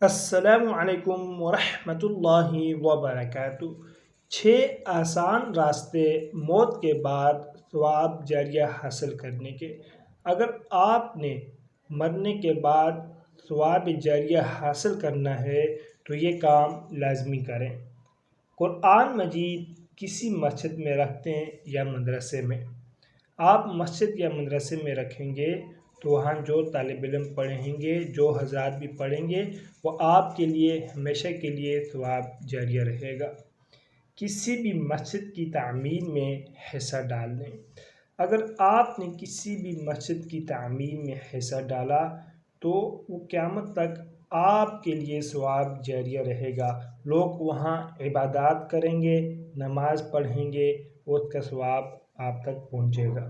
السلام علیکم ورحمۃ اللہ وبرکاتہ۔ 6 آسان راستے موت کے بعد ثواب جاریہ حاصل کرنے کے۔ اگر آپ نے مرنے کے بعد ثواب جاریہ حاصل کرنا ہے تو یہ کام لازمی کریں۔ قرآن مجید کسی مسجد میں رکھتے ہیں یا مدرسے میں۔ آپ مسجد یا مدرسے میں رکھیں گے تو وہاں جو طالب علم پڑھیں گے، جو حضرات بھی پڑھیں گے، وہ آپ کے لیے ہمیشہ کے لیے ثواب جاریہ رہے گا۔ کسی بھی مسجد کی تعمیر میں حصہ ڈال دیں۔ اگر آپ نے کسی بھی مسجد کی تعمیر میں حصہ ڈالا تو وہ قیامت تک آپ کے لیے ثواب جاریہ رہے گا۔ لوگ وہاں عبادات کریں گے، نماز پڑھیں گے، اس کا ثواب آپ تک پہنچے گا۔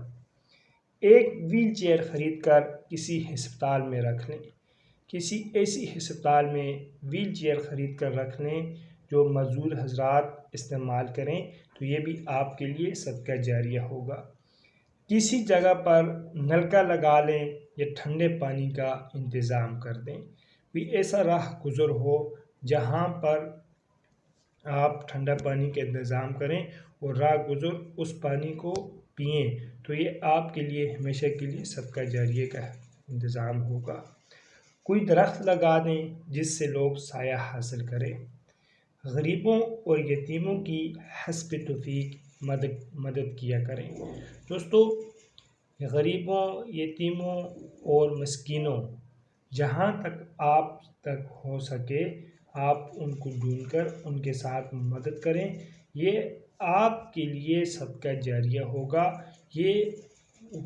ایک ویل چیئر خرید کر کسی ہسپتال میں رکھ لیں۔ کسی ایسی ہسپتال میں ویل چیئر خرید کر رکھ لیں جو معذور حضرات استعمال کریں تو یہ بھی آپ کے لیے صدقہ جاریہ ہوگا۔ کسی جگہ پر نلکا لگا لیں یا ٹھنڈے پانی کا انتظام کر دیں۔ کوئی ایسا راہ گزر ہو جہاں پر آپ ٹھنڈا پانی کا انتظام کریں اور راہ گزر اس پانی کو پئیں تو یہ آپ کے لیے ہمیشہ کے لیے صدقہ جاریہ کا انتظام ہوگا۔ کوئی درخت لگا دیں جس سے لوگ سایہ حاصل کریں۔ غریبوں اور یتیموں کی حسب توفیق مدد کیا کریں۔ دوستو، غریبوں، یتیموں اور مسکینوں جہاں تک آپ تک ہو سکے آپ ان کو ڈھونڈ کر ان کے ساتھ مدد کریں۔ یہ آپ کے لیے صدقہ جاریہ ہوگا۔ یہ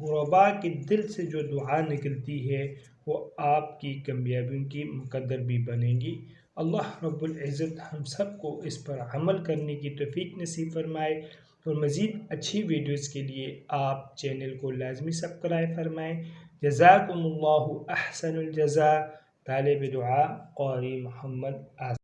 غرباء کے دل سے جو دعا نکلتی ہے وہ آپ کی کامیابیوں کی مقدر بھی بنے گی۔ اللہ رب العزت ہم سب کو اس پر عمل کرنے کی توفیق نصیب فرمائے، اور مزید اچھی ویڈیوز کے لیے آپ چینل کو لازمی سبسکرائب فرمائیں۔ جزاکم اللہ احسن الجزاء۔ طالب دعا قاری محمد آصف۔